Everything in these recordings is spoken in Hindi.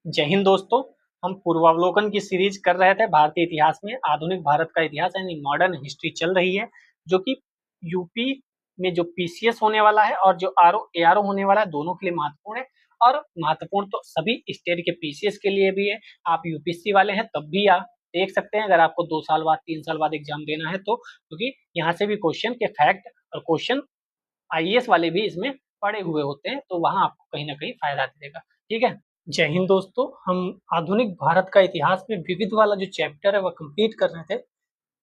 जय हिंद दोस्तों। हम पूर्वावलोकन की सीरीज कर रहे थे भारतीय इतिहास में। आधुनिक भारत का इतिहास यानी मॉडर्न हिस्ट्री चल रही है, जो कि यूपी में जो पीसीएस होने वाला है और जो आरओ एआरओ होने वाला है, दोनों के लिए महत्वपूर्ण है। और महत्वपूर्ण तो सभी स्टेट के पीसीएस के लिए भी है। आप यूपीएससी वाले हैं तब भी आप देख सकते हैं, अगर आपको 2 साल बाद 3 साल बाद एग्जाम देना है तो, क्योंकि यहाँ से भी क्वेश्चन के फैक्ट और क्वेश्चन आईएएस वाले भी इसमें पड़े हुए होते हैं, तो वहां आपको कहीं ना कहीं फायदा देगा। ठीक है। जय हिंद दोस्तों। हम आधुनिक भारत का इतिहास में विविध वाला जो चैप्टर है वह कंप्लीट कर रहे थे।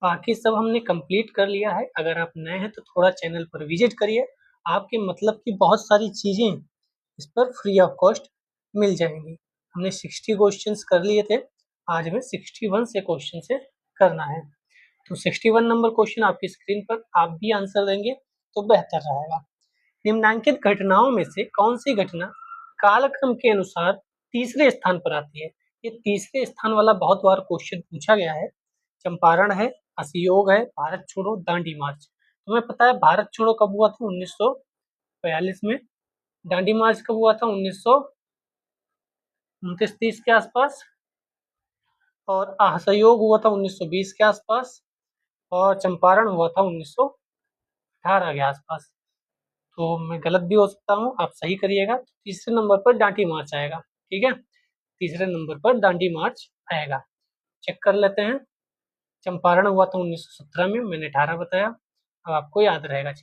बाकी सब हमने कंप्लीट कर लिया है। अगर आप नए हैं तो थोड़ा चैनल पर विजिट करिए, आपके मतलब की बहुत सारी चीजें इस पर फ्री ऑफ कॉस्ट मिल जाएंगी। हमने 60 क्वेश्चंस कर लिए थे, आज हमें 61 से क्वेश्चन से करना है। तो 61 नंबर क्वेश्चन आपकी स्क्रीन पर, आप भी आंसर देंगे तो बेहतर रहेगा। निम्नलिखित घटनाओं में से कौन सी घटना कालक्रम के अनुसार तीसरे स्थान पर आती है? ये तीसरे स्थान वाला बहुत बार क्वेश्चन पूछा गया है। चंपारण है, असहयोग है, भारत छोड़ो, दांडी मार्च। तुम्हें पता है भारत छोड़ो कब हुआ था? 1942 में। दांडी मार्च कब हुआ था? 1929-30 के आसपास। और असहयोग हुआ था 1920 के आसपास। और चंपारण हुआ था 1918 के आसपास। तो मैं गलत भी हो सकता हूँ, आप सही करिएगा। तीसरे नंबर पर दांडी मार्च आएगा। ठीक है, तीसरे नंबर पर दांडी मार्च आएगा। चेक कर लेते हैं। चंपारण हुआ था 1917 में, मैंने 18 बताया, अब आपको याद रहेगा।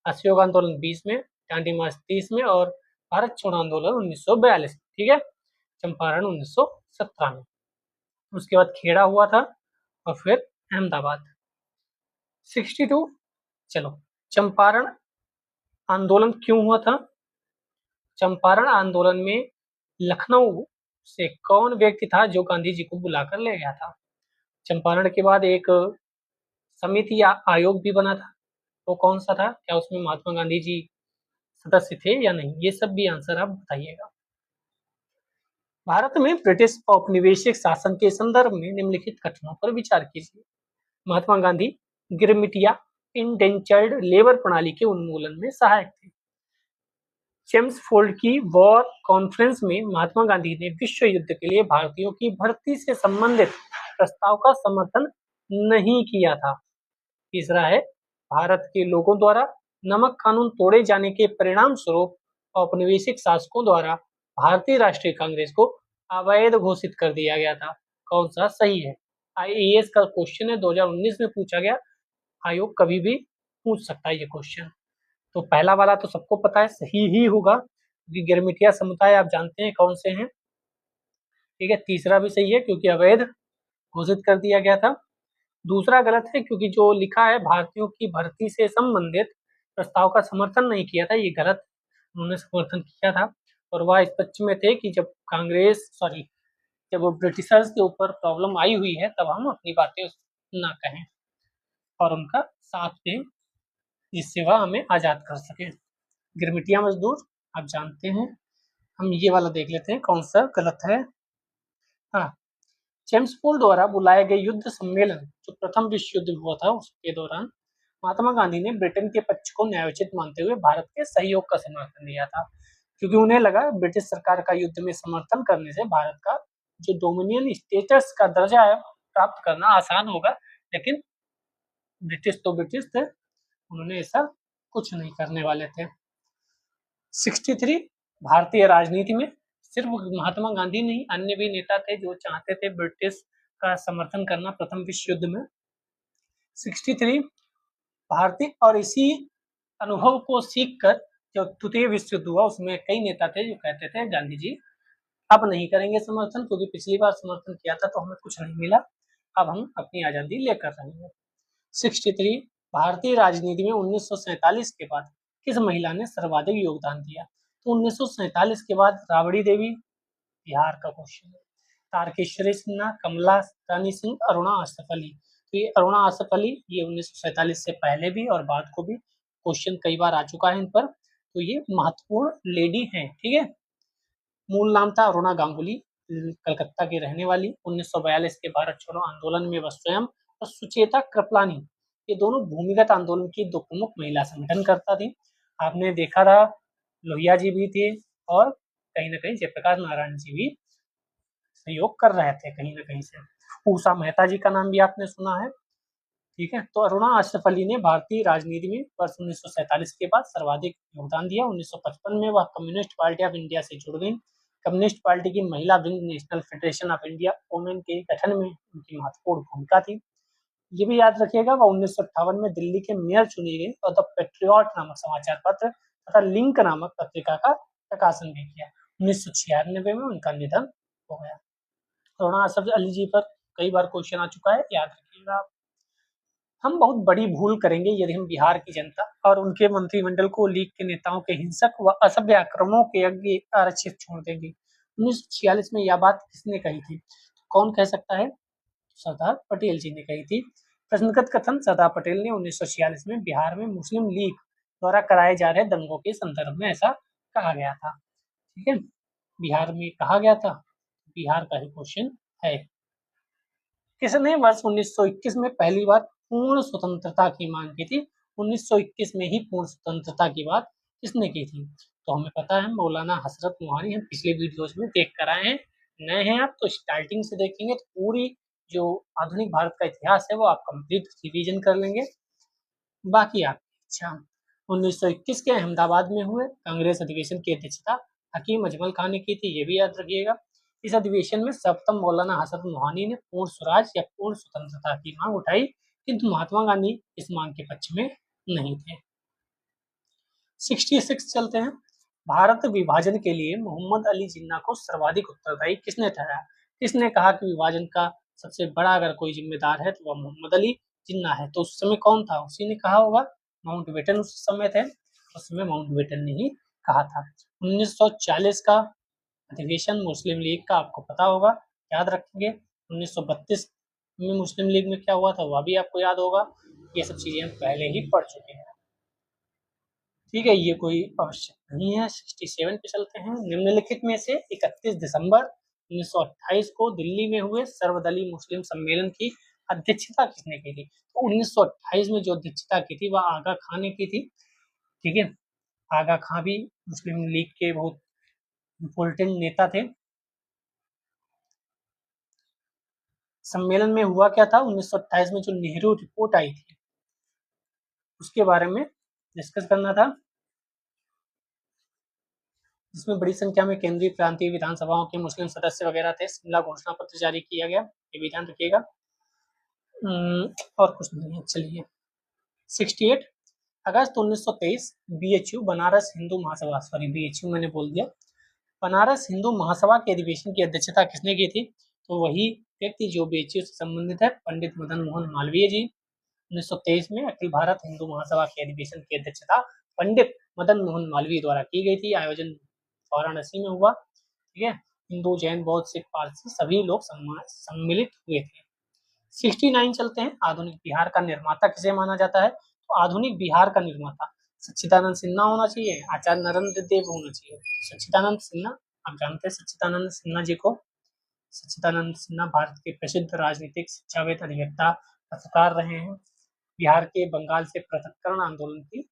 असहयोग आंदोलन 20 में, दांडी मार्च 30 में और भारत छोड़ो आंदोलन 1942। ठीक है, चंपारण 1917 में। उसके बाद खेड़ा हुआ था और फिर अहमदाबाद। 62। चलो, चंपारण आंदोलन क्यों हुआ था? चंपारण आंदोलन में लखनऊ से कौन व्यक्ति था जो गांधी जी को बुलाकर ले गया था? चंपारण के बाद एक समिति या आयोग भी बना था, वो कौन सा था? क्या उसमें महात्मा गांधी जी सदस्य थे या नहीं? ये सब भी आंसर आप बताइएगा। भारत में ब्रिटिश औपनिवेशिक शासन के संदर्भ में निम्नलिखित कथनों पर विचार कीजिए। महात्मा गांधी गिरमिटिया इंडेंचर्ड लेबर प्रणाली के उन्मूलन में सहायक थे। चेम्सफोर्ड की वॉर कॉन्फ्रेंस में महात्मा गांधी ने विश्व युद्ध के लिए भारतीयों की भर्ती से संबंधित प्रस्ताव का समर्थन नहीं किया था। तीसरा है, भारत के लोगों द्वारा नमक कानून तोड़े जाने के परिणाम स्वरूप औपनिवेशिक शासकों द्वारा भारतीय राष्ट्रीय कांग्रेस को अवैध घोषित कर दिया गया था। कौन सा सही है? आईएएस का क्वेश्चन है, 2019 में पूछा गया। आयोग कभी भी पूछ सकता है ये क्वेश्चन। तो पहला वाला तो सबको पता है, सही ही होगा, क्योंकि गिरमिटिया समुदाय आप जानते हैं कौन से हैं। ठीक है, तीसरा भी सही है क्योंकि अवैध घोषित कर दिया गया था। दूसरा गलत है क्योंकि जो लिखा है भारतीयों की भर्ती से संबंधित प्रस्ताव का समर्थन नहीं किया था, ये गलत। उन्होंने समर्थन किया था और वह इस पक्ष में थे कि जब जब ब्रिटिशर्स के ऊपर प्रॉब्लम आई हुई है तब हम अपनी बातें ना कहें और उनका साथ दें, जिससे वह हमें आजाद कर सके। गिरमिटिया मजदूर आप जानते हैं। हम ये वाला देख लेते हैं कौन सा गलत है। हाँ, चेम्सफोर्ड द्वारा बुलाए गए युद्ध सम्मेलन जो प्रथम विश्व युद्ध हुआ था उसके दौरान महात्मा गांधी ने ब्रिटेन के पक्ष को न्यायोचित मानते हुए भारत के सहयोग का समर्थन दिया था, क्योंकि उन्हें लगा ब्रिटिश सरकार का युद्ध में समर्थन करने से भारत का जो डोमिनियन स्टेटस का दर्जा है प्राप्त करना आसान होगा। लेकिन ब्रिटिश तो ब्रिटिश थे, उन्होंने ऐसा कुछ नहीं करने वाले थे। 63। भारतीय राजनीति में सिर्फ महात्मा गांधी नहीं, अन्य भी नेता थे जो चाहते थे ब्रिटिश का समर्थन करना प्रथम विश्व युद्ध में। 63। भारतीय और इसी अनुभव को सीखकर जब तृतीय विश्व युद्ध हुआ उसमें कई नेता थे जो कहते थे गांधी जी अब नहीं करेंगे समर्थन, क्योंकि पिछली बार समर्थन किया था तो हमें कुछ नहीं मिला, अब हम अपनी आजादी लेकर रहेंगे। 63। भारतीय राजनीति में 1947 के बाद किस महिला ने सर्वाधिक योगदान दिया? तो 1947 के बाद राबड़ी देवी, बिहार का क्वेश्चन है। तारकेश्वरी सिन्हा, कमला रानी सिंह, अरुणा आसफ अली। तो ये अरुणा आसफ अली, ये 1947 से पहले भी और बाद को भी क्वेश्चन कई बार आ चुका है इन पर, तो ये महत्वपूर्ण लेडी हैं। ठीक है, मूल नाम था अरुणा गांगुली, कलकत्ता की रहने वाली। 1942 के भारत छोड़ो आंदोलन में वह स्वयं और सुचेता कृपलानी, ये दोनों भूमिगत आंदोलन की दो प्रमुख महिला संगठनकर्ता थी। आपने देखा था लोहिया जी भी थे और कहीं ना कहीं जयप्रकाश नारायण जी भी सहयोग कर रहे थे कहीं ना कहीं से। उषा मेहता जी का नाम भी आपने सुना है, ठीक है। तो अरुणा अशरफ अली ने भारतीय राजनीति में वर्ष 1947 के बाद सर्वाधिक योगदान दिया। 1955 में वह कम्युनिस्ट पार्टी ऑफ इंडिया से जुड़ गई। कम्युनिस्ट पार्टी की महिला wing national federation of India women के गठन में उनकी महत्वपूर्ण भूमिका थी। ये भी याद रखिएगा वह 1958 में दिल्ली के मेयर चुनी गई और द पेट्रियट नामक समाचार पत्र तथा लिंक नामक पत्रिका का प्रकाशन भी किया। 1996 में उनका निधन हो गया। अरुणा अशरफ अली जी पर कई बार क्वेश्चन आ चुका है, याद रखिएगा। हम बहुत बड़ी भूल करेंगे यदि हम बिहार की जनता और उनके मंत्रिमंडल को लीग के नेताओं के हिंसक व असभ्य आक्रमणों के आगे आरक्षित छोड़ देंगे। 1946 में यह बात किसने कही थी? कौन कह सकता है? सरदार पटेल जी ने कही थी। प्रश्नगत कथन सरदार पटेल ने 1946 में बिहार में मुस्लिम लीग द्वारा कराए जा रहे दंगों के संदर्भ में ऐसा कहा गया था, ठीक है। बिहार में कहा गया था, बिहार का ही क्वेश्चन है। किसने वर्ष 1921 में पहली बार पूर्ण स्वतंत्रता की मांग की थी? 1921 में ही पूर्ण स्वतंत्रता की बात किसने की थी? तो हमें पता है मौलाना हसरत मोहानी। हम पिछले वीडियोस में देख कर आए हैं। नए हैं आप तो स्टार्टिंग से देखेंगे तो पूरी जो आधुनिक भारत का इतिहास है वो आप कंप्लीट रिवीजन कर लेंगे। बाकी आपकी इच्छा। 1921 के अहमदाबाद में हुए कांग्रेस अधिवेशन की अध्यक्षता हकीम अजमल खान ने की थी, ये भी याद रखिएगा। इस अधिवेशन में सर्वप्रथम मौलाना हसरत मोहानी ने पूर्ण स्वराज या पूर्ण स्वतंत्रता की मांग उठाई, किंतु महात्मा गांधी इस मांग के पक्ष में नहीं थे। 66 चलते हैं। भारत विभाजन के लिए मोहम्मद अली जिन्ना को सर्वाधिक उत्तरदायी किसने ठहराया? किसने कहा कि विभाजन का सबसे बड़ा अगर कोई जिम्मेदार है तो वह मोहम्मद अली जिन्ना है? तो उस समय कौन था? उसी ने कहा होगा। माउंटबेटन उस समय थे, उस समय माउंटबेटन ने ही कहा था। 1940 का अधिवेशन मुस्लिम लीग का आपको पता होगा, याद रखेंगे। 1932 में मुस्लिम लीग में क्या हुआ था वह भी आपको याद होगा। ये सब चीजें हम पहले ही पढ़ चुके हैं, ठीक है। ये कोई आवश्यक नहीं है। 67 पे चलते हैं। निम्नलिखित में से 31 दिसंबर 1928 को दिल्ली में हुए सर्वदलीय मुस्लिम सम्मेलन की अध्यक्षता किसने की थी? तो 1928 में जो अध्यक्षता की थी वह आगा खान ने की थी, ठीक है। आगा खां भी मुस्लिम लीग के बहुत इम्पोर्टेंट नेता थे। सम्मेलन में हुआ क्या था? 1928 में जो नेहरू रिपोर्ट आई थी उसके बारे में डिस्कस करना था, जिसमें बड़ी संख्या में केंद्रीय प्रांतीय विधानसभाओं के मुस्लिम सदस्य वगैरह थे। शिमला घोषणा पत्र जारी किया गया, ये भी ध्यान रखिएगा। और कुछ नहीं है, चलिए। 68 अगस्त 1923 BHU Banaras Hindu Mahasabha, sorry BHU मैंने बोल दिया, बनारस हिंदू महासभा के अधिवेशन की अध्यक्षता किसने की थी? तो वही व्यक्ति जो बीएचयू से संबंधित है, पंडित मदन मोहन मालवीय जी। 1923 में अखिल भारत हिंदू महासभा के अधिवेशन की अध्यक्षता पंडित मदन मोहन मालवीय द्वारा की गई थी। आयोजन वाराणसी में हुआ, ठीक है। हिंदू, जैन, बौद्ध, सिख, पारसी सभी लोग सम्मिलित हुए थे। 69 चलते हैं। आधुनिक बिहार का निर्माता किसे माना जाता है? तो आधुनिक बिहार का निर्माता सच्चिदानंद सिन्हा होना चाहिए, आचार्य नरेंद्र देव होना चाहिए। सच्चिदानंद सिन्हा, आप जानते हैं सच्चिदानंद सिन्हा जी को। सच्चिदानंद सिन्हा भारत के प्रसिद्ध राजनीतिक, शिक्षाविद, अधिवक्ता, पत्रकार रहे हैं। बिहार के बंगाल से पृथक्करण आंदोलन की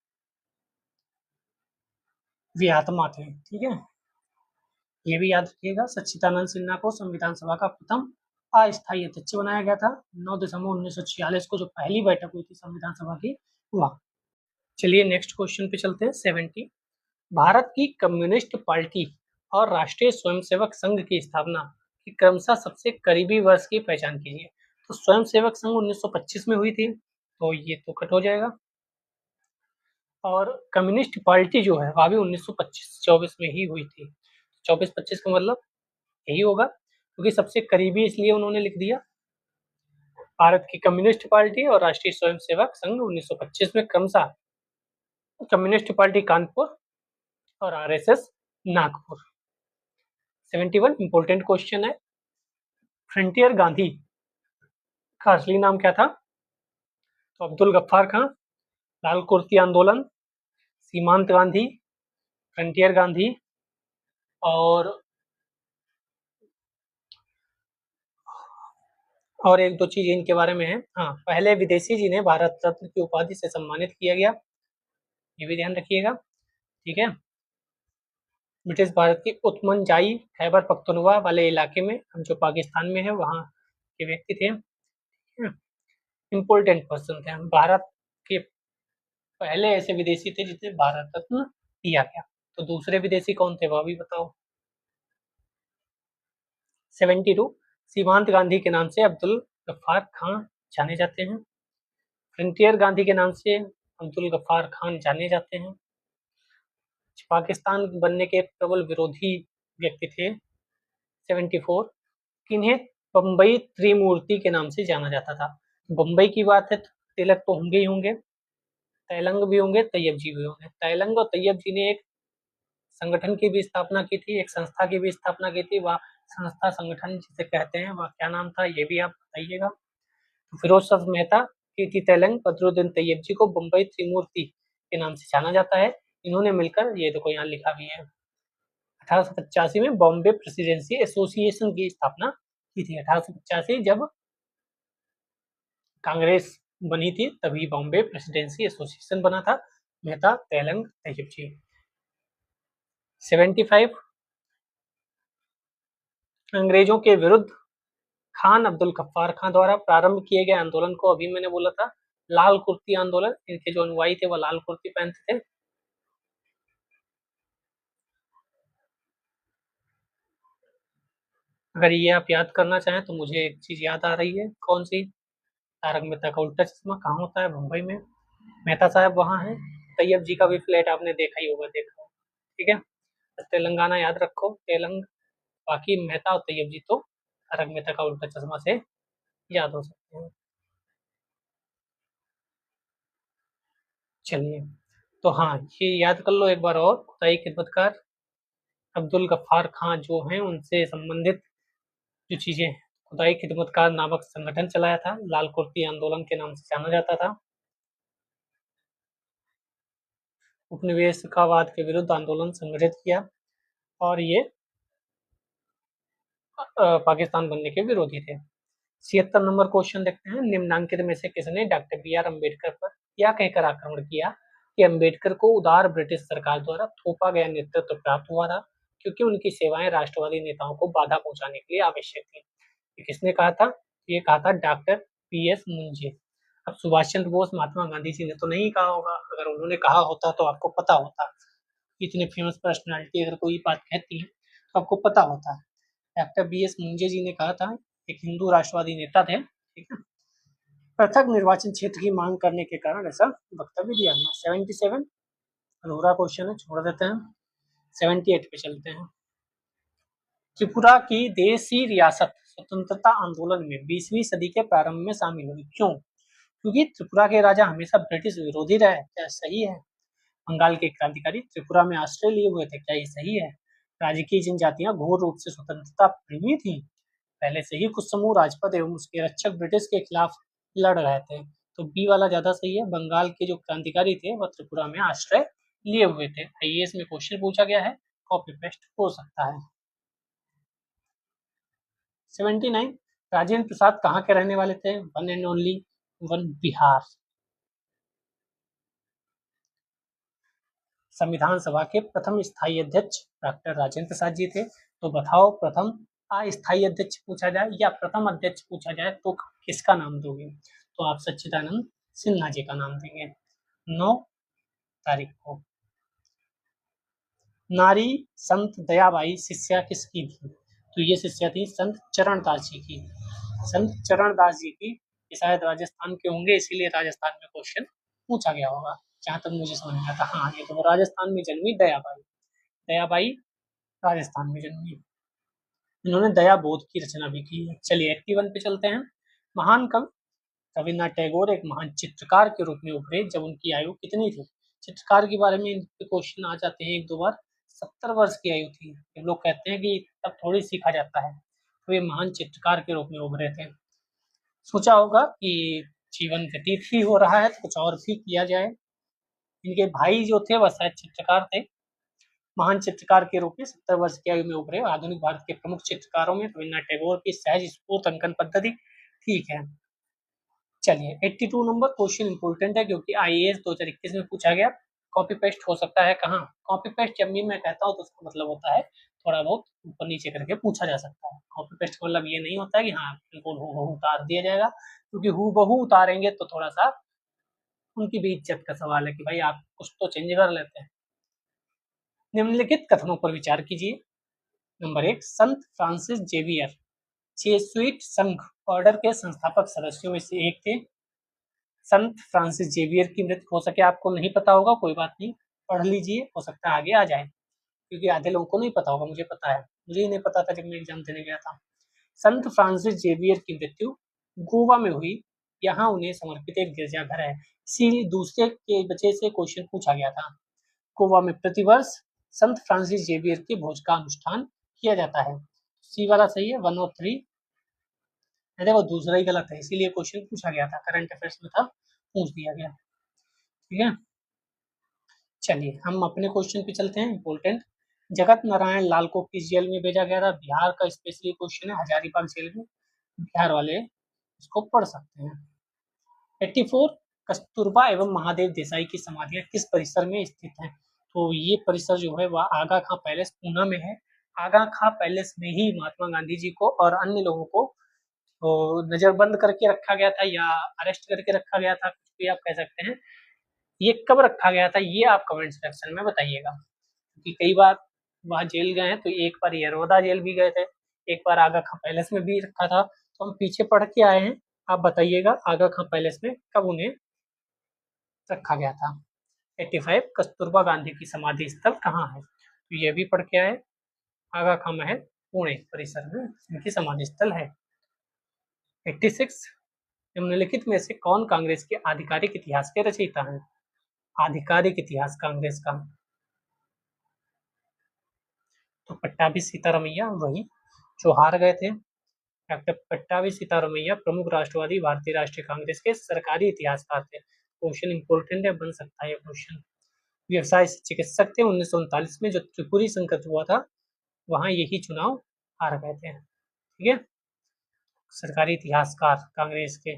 वे आत्मा थे, ठीक है। ये भी याद रखिएगा। सच्चिदानंद सिन्हा को संविधान सभा का प्रथम अस्थायी अध्यक्ष बनाया गया था। 9 दिसंबर 1946 को जो पहली बैठक हुई थी संविधान सभा की हुआ। चलिए नेक्स्ट क्वेश्चन पे चलते हैं। 70 भारत की कम्युनिस्ट पार्टी और राष्ट्रीय स्वयंसेवक संघ की स्थापना की क्रमशः सबसे करीबी वर्ष की पहचान कीजिए। तो स्वयंसेवक संघ 1925 में हुई थी, तो ये तो कट हो जाएगा। और कम्युनिस्ट पार्टी जो है वह भी 1925-24 में ही हुई थी। 24-25 का मतलब यही होगा, क्योंकि सबसे करीबी इसलिए उन्होंने लिख दिया। भारत की कम्युनिस्ट पार्टी और राष्ट्रीय स्वयंसेवक संघ 1925 में क्रमशः कम्युनिस्ट पार्टी कानपुर और आरएसएस नागपुर। 71 इंपॉर्टेंट क्वेश्चन है। फ्रंटियर गांधी का असली नाम क्या था? तो अब्दुल गफ्फार खां, लाल कुर्ती आंदोलन, सीमांत गांधी, फ्रंटियर गांधी और एक दो चीज इनके बारे में है। हाँ, पहले विदेशी जी ने भारत रत्न की उपाधि से सम्मानित किया गया, ये भी ध्यान रखिएगा, ठीक है। ब्रिटिश भारत की उत्तमनजाई खैबर पख्तूनख्वा वाले इलाके में, हम जो पाकिस्तान में है, वहाँ के व्यक्ति थे। इम्पोर्टेंट पर्सन थे। भारत के पहले ऐसे विदेशी थे जिसे भारत रत्न दिया गया। तो दूसरे विदेशी कौन थे वह भी बताओ। 72 सीमांत गांधी के नाम से अब्दुल गफ्फार खान जाने जाते हैं। फ्रंटियर गांधी के नाम से अब्दुल गफ्फार खान जाने जाते हैं। पाकिस्तान बनने के प्रबल विरोधी व्यक्ति थे। 74 किन्हें बम्बई त्रिमूर्ति के नाम से जाना जाता था। बम्बई की बात है तो तिलक तो होंगे ही होंगे, तैलंग भी होंगे, तैयब जी भी होंगे। तैलंग और तैयब जी ने एक संगठन की भी स्थापना की थी, एक संस्था की भी स्थापना की थी। वह संस्था संगठन जिसे कहते हैं वह क्या नाम था ये भी आप बताइएगा। फिरोज शाह मेहता, कीर्ति तैलंग, बदरुद्दीन तैयब जी को बम्बई त्रिमूर्ति के नाम से जाना जाता है। इन्होंने मिलकर, ये देखो यहाँ लिखा भी है, 1885 में बॉम्बे प्रेसिडेंसी एसोसिएशन की स्थापना की थी। 1885 जब कांग्रेस बनी थी तभी बॉम्बे प्रेसिडेंसी एसोसिएशन बना था। मेहता, तैलंग, तैयब जी। 75 अंग्रेजों के विरुद्ध खान अब्दुल गफ्फार खान द्वारा प्रारंभ किए गए आंदोलन को अभी मैंने बोला था लाल कुर्ती आंदोलन। इनके जो अनुयायी थे वह लाल कुर्ती पहनते थे। अगर ये आप याद करना चाहें तो मुझे एक चीज याद आ रही है। कौन सी? तारक मेहता का उल्टा चश्मा कहाँ होता है? मुंबई में। मेहता साहब वहाँ हैं। तैयब जी का भी फ्लैट आपने देखा ही होगा, देखा। ठीक है, बस तेलंगाना याद रखो, तेलंग। बाकी मेहता और तैयब जी तो तारक मेहता का उल्टा चश्मा से याद हो सकते हैं। चलिए, तो हाँ, ये याद कर लो एक बार और। खुदाई खिदमतकार अब्दुल गफ्फार खान जो हैं उनसे संबंधित जो चीजें, खुदाई खिदमतकार नामक संगठन चलाया था, लाल कुर्ती आंदोलन के नाम से जाना जाता था। उपनिवेशवाद के विरुद्ध आंदोलन संगठित किया और ये पाकिस्तान बनने के विरोधी थे। 76 नंबर क्वेश्चन देखते हैं। निम्नांकित में से किसने डॉक्टर बी आर अम्बेडकर पर यह कहकर आक्रमण किया कि अम्बेडकर को उदार ब्रिटिश सरकार द्वारा थोपा गया नेतृत्व प्राप्त हुआ था क्योंकि उनकी सेवाएं राष्ट्रवादी नेताओं को बाधा पहुंचाने के लिए आवश्यक थी? ये किसने कहा था? ये कहा था डॉक्टर पी एस मुंजे। अब सुभाष चंद्र बोस, महात्मा गांधी जी ने तो नहीं कहा होगा। अगर उन्होंने कहा होता तो आपको पता होता। इतने फेमस पर्सनालिटी अगर कोई बात कहती है तो आपको पता होता है। डॉक्टर बी एस मुंजे जी ने कहा था, एक हिंदू राष्ट्रवादी नेता थे, ठीक है। पृथक निर्वाचन क्षेत्र की मांग करने के कारण ऐसा वक्तव्य दिया गया। 77 अधूरा क्वेश्चन है, छोड़ देते हैं। 78 पे चलते हैं। त्रिपुरा की देशी रियासत स्वतंत्रता आंदोलन में 20वीं सदी के प्रारंभ में शामिल हुई। क्यों? क्योंकि त्रिपुरा के राजा हमेशा ब्रिटिश विरोधी रहे। क्या सही है? बंगाल के क्रांतिकारी त्रिपुरा में आश्रय लिए हुए थे। क्या ये सही है? राज्य की जनजातियां घोर रूप से स्वतंत्रता प्रेमी थी। पहले से ही कुछ समूह राजपद एवं उसके रक्षक ब्रिटिश के खिलाफ लड़ रहे थे। तो बी वाला ज्यादा सही है। बंगाल के जो क्रांतिकारी थे वह त्रिपुरा में आश्रय लिए हुए थे। आईएएस में क्वेश्चन पूछा गया है, कॉपी पेस्ट हो सकता है। 79 राजेंद्र प्रसाद कहाँ के रहने वाले थे? One and only one, Bihar. संविधान सभा के प्रथम स्थायी अध्यक्ष डॉक्टर राजेंद्र प्रसाद जी थे। तो बताओ, प्रथम अस्थायी अध्यक्ष पूछा जाए या प्रथम अध्यक्ष पूछा जाए तो किसका नाम दोगे? तो आप सच्चिदानंद सिन्हा जी का नाम देंगे। 9 तारीख को। नारी संत दयाबाई शिष्या किसकी थी? तो ये शिष्या थी संत चरणदास जी की। संत चरणदास जी की। ये शायद राजस्थान के होंगे, इसीलिए राजस्थान में क्वेश्चन पूछा गया होगा, जहां तक मुझे समझ में आता। हाँ, ये तो राजस्थान में जन्मी दयाबाई। दयाबाई राजस्थान में जन्मी। इन्होंने दया बोध की रचना भी की है। चलिए 81 पे चलते हैं। महान कवि रविन्द्रनाथ टैगोर एक महान चित्रकार के रूप में उभरे जब उनकी आयु कितनी थी? चित्रकार के बारे में क्वेश्चन आ जाते हैं एक दो बार। 70 वर्ष की आयु थी। लोग कहते हैं कि तब थोड़ी सीखा जाता है। तो ये महान चित्रकार के रूप में उभरे थे। सोचा होगा कि जीवन व्यतीत ही हो रहा है तो कुछ और भी किया जाए। इनके भाई जो थे वह शायद चित्रकार थे। महान चित्रकार के रूप में 70 वर्ष की आयु में उभरे। आधुनिक भारत के प्रमुख चित्रकारों में रविन्द्रनाथ टैगोर की सहज स्फूर्त अंकन पद्धति ठीक है। चलिए 82 नंबर क्वेश्चन इंपोर्टेंट है क्योंकि आईएएस 2021 में पूछा गया। कॉपी पेस्ट हो सकता है कहाँ? कॉपी पेस्ट जब भी मैं कहता हूँ तो उसका मतलब होता है थोड़ा बहुत ऊपर नीचे करके पूछा जा सकता है। कॉपी पेस्ट का मतलब ये नहीं होता है कि हाँ बिल्कुल हूबहू उतार दिया जाएगा, क्योंकि हूबहू उतारेंगे तो थोड़ा सा उनकी भी इज्जत का सवाल है कि भाई आप कुछ तो चेंज कर लेते हैं। निम्नलिखित कथनों पर विचार कीजिए। नंबर 1, संत फ्रांसिस जेवियर जेसुइट संघ ऑर्डर के संस्थापक सदस्यों में से एक थे। संत फ्रांसिस जेवियर की मृत्यु, हो सके आपको नहीं पता होगा, कोई बात नहीं, पढ़ लीजिए, हो सकता है आगे आ जाए, क्योंकि आधे लोगों को नहीं पता होगा, मुझे पता है, मुझे ही नहीं पता था जब मैं एग्जाम देने गया था। संत फ्रांसिस जेवियर की मृत्यु गोवा में हुई, यहाँ उन्हें समर्पित एक गिरजाघर है, इसीलिए दूसरे के वजह से क्वेश्चन पूछा गया था। गोवा में प्रतिवर्ष संत फ्रांसिस जेवियर के भोज का अनुष्ठान किया जाता है। सी वाला सही है, 1 और 3। देखो दूसरा ही गलत है, इसीलिए क्वेश्चन पूछा गया था, करंट अफेयर्स में था, पूछ दिया गया। ठीक है, चलिए हम अपने क्वेश्चन पे चलते हैं। इम्पोर्टेंट, जगत नारायण लाल को किस जेल में भेजा गया था? बिहार का स्पेशली क्वेश्चन है, हजारीबाग जेल में, बिहार वाले इसको पढ़ सकते हैं। 84, कस्तूरबा एवं महादेव देसाई की समाधियां किस परिसर में स्थित हैं? तो ये परिसर जो है वह आगा खां पैलेस पूना में है। आगा खां पैलेस में ही महात्मा गांधी जी को और अन्य लोगों को तो नजरबंद करके रखा गया था या अरेस्ट करके रखा गया था, कुछ भी आप कह सकते हैं। ये कब रखा गया था ये आप कमेंट सेक्शन में बताइएगा, क्योंकि कई बार वहाँ जेल गए हैं, तो एक बार यरवदा जेल भी गए थे, एक बार आगा खां पैलेस में भी रखा था, तो हम पीछे पढ़ के आए हैं। आप बताइएगा आगा खां पैलेस में कब उन्हें रखा गया था। 85, कस्तूरबा गांधी की समाधि स्थल कहाँ है? तो ये भी पढ़ के आए, आगा खां महल पुणे परिसर में इनकी समाधि स्थल है। 86, निम्नलिखित में से कौन कांग्रेस के आधिकारिक इतिहास के रचयिता हैं? आधिकारिक इतिहास कांग्रेस का, तो पट्टाभी सीतारमैया, वही जो हार गए थे। डॉक्टर पट्टाभी सीतारमैया प्रमुख राष्ट्रवादी भारतीय राष्ट्रीय कांग्रेस के सरकारी इतिहासकार थे। क्वेश्चन इंपोर्टेंट है, बन सकता है ये क्वेश्चन। व्यवसाय से चिकित्सक थे, 1939 में जो त्रिपुरी संकट हुआ था वहां यही चुनाव हार गए थे। ठीक है, सरकारी इतिहासकार कांग्रेस के।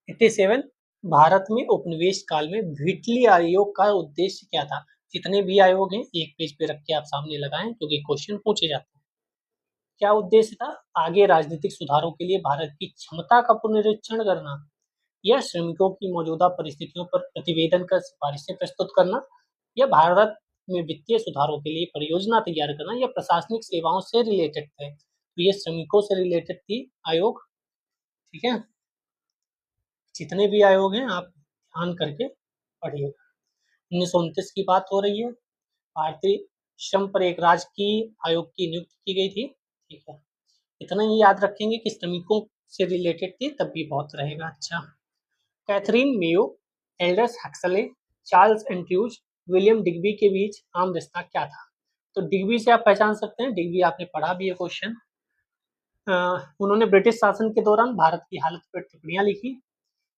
87, भारत में उपनिवेश काल में व्हीटली आयोग का उद्देश्य क्या था? जितने भी आयोग हैं एक पेज पे रख के आप सामने लगाएं, क्योंकि क्वेश्चन पूछे जाते हैं। क्या उद्देश्य था? आगे राजनीतिक सुधारों के लिए भारत की क्षमता का पुनरीक्षण करना, या श्रमिकों की मौजूदा परिस्थितियों पर प्रतिवेदन कर सिफारिशें प्रस्तुत करना, या भारत में वित्तीय सुधारों के लिए परियोजना तैयार करना, या प्रशासनिक सेवाओं से रिलेटेड थे। तो ये श्रमिकों से रिलेटेड थी आयोग। ठीक है, जितने भी आयोग हैं आप ध्यान करके पढ़िएगा। 1929 की बात हो रही है, भारतीय श्रम पर एक राजकीय आयोग की नियुक्ति की गई थी। ठीक है, इतना ही याद रखेंगे कि श्रमिकों से रिलेटेड थी, तब भी बहुत रहेगा। अच्छा, Catherine Mayo, Aldous Huxley, Charles Andrews, William Digby के बीच आम रिश्ता क्या था? तो डिग्बी से आप पहचान सकते हैं, डिग्बी आपने पढ़ा भी है क्वेश्चन। उन्होंने ब्रिटिश शासन के दौरान भारत की हालत पर टिप्पणियां लिखी।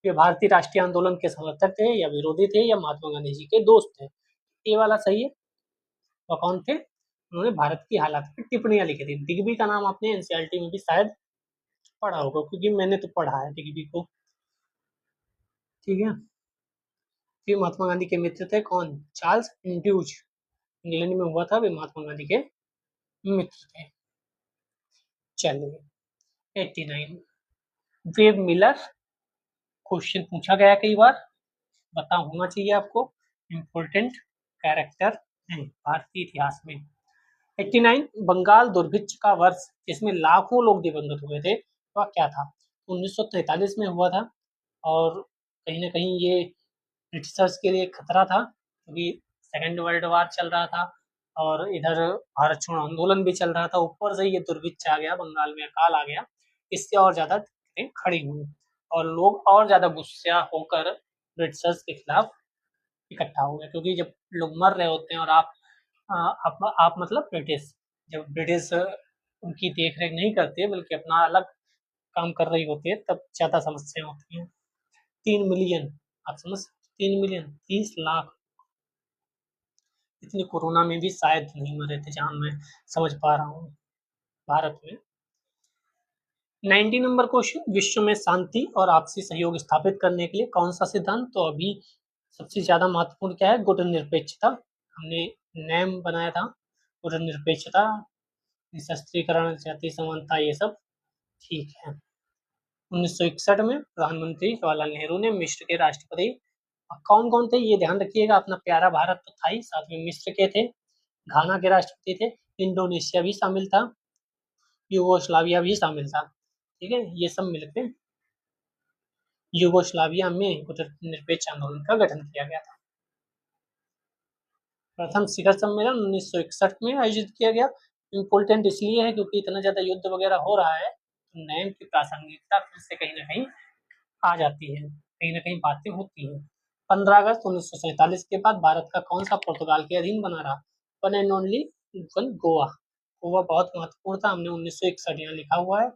वे भारतीय राष्ट्रीय आंदोलन के समर्थक थे या विरोधी थे, या महात्मा गांधी जी के दोस्त थे? ये वाला सही है। वह कौन थे? उन्होंने भारत की हालत पर टिप्पणियां लिखी थी। डिग्बी का नाम आपने एनसीईआरटी में भी शायद पढ़ा होगा, क्योंकि मैंने तो पढ़ा है डिग्बी को। ठीक है, फिर महात्मा गांधी के मित्र थे कौन? चार्ल्स एंड्रयूज, इंग्लैंड में हुआ था, वे महात्मा गांधी के मित्र थे। चलिए, 89, वेब मिलर, क्वेश्चन पूछा गया कई बार, पता होना चाहिए आपको, इम्पोर्टेंट कैरेक्टर है भारतीय इतिहास में। 89, बंगाल दुर्भिक्ष का वर्ष जिसमें लाखों लोग दिवंगत हुए थे वह क्या था? 1943 में हुआ था, और कहीं ना कहीं ये ब्रिटिशर्स के लिए खतरा था, क्योंकि सेकेंड वर्ल्ड वार चल रहा था और इधर भारत छोड़ो आंदोलन भी चल रहा था, ऊपर से ये दुर्भिक्ष आ गया, बंगाल में अकाल आ गया, इससे और ज्यादा दिक्कतें खड़ी हुई और लोग और ज्यादा गुस्सा होकर ब्रिटिशर्स के खिलाफ इकट्ठा हो गए, क्योंकि जब लोग मर रहे होते हैं और आप मतलब ब्रिटिश, जब ब्रिटिश उनकी देख रेख नहीं करते बल्कि अपना अलग काम कर रही होती है, तब ज्यादा समस्या होती है। 3 मिलियन, आप समझ, 3 मिलियन, 30 लाख, इतनी कोरोना में भी शायद नहीं मरे थे जहां मैं समझ पा रहा हूँ भारत में। 90 नंबर क्वेश्चन, विश्व में शांति और आपसी सहयोग स्थापित करने के लिए कौन सा सिद्धांत? तो अभी सबसे ज्यादा महत्वपूर्ण क्या है? गुटनिरपेक्षता। हमने नेम बनाया था, गुटनिरपेक्षता, निशस्त्रीकरण, जातीय समानता, ये सब ठीक है। 1961 में प्रधानमंत्री जवाहरलाल नेहरू ने मिस्र के राष्ट्रपति, कौन कौन थे ये ध्यान रखिएगा, अपना प्यारा भारत तो था ही, साथ में मिस्र के थे, घाना के राष्ट्रपति थे, इंडोनेशिया भी शामिल था, यूगोस्लाविया भी शामिल था। ठीक है, ये सब मिलकर यूगोस्लाविया में गुटनिरपेक्ष आंदोलन का गठन किया गया था। प्रथम शिखर सम्मेलन 1961 में आयोजित किया गया। इम्पोर्टेंट इसलिए है क्योंकि इतना ज्यादा युद्ध वगैरह हो रहा है, तो नैम की प्रासंगिकता फिर से कहीं ना कहीं आ जाती है, कहीं ना कहीं बातें होती हैं। 15 अगस्त 1947 के बाद भारत का कौन सा पुर्तगाल के अधीन बना रहा? One and only one, Goa. Goa बहुत महत्वपूर्ण था, हमने 1961 यहाँ लिखा हुआ है।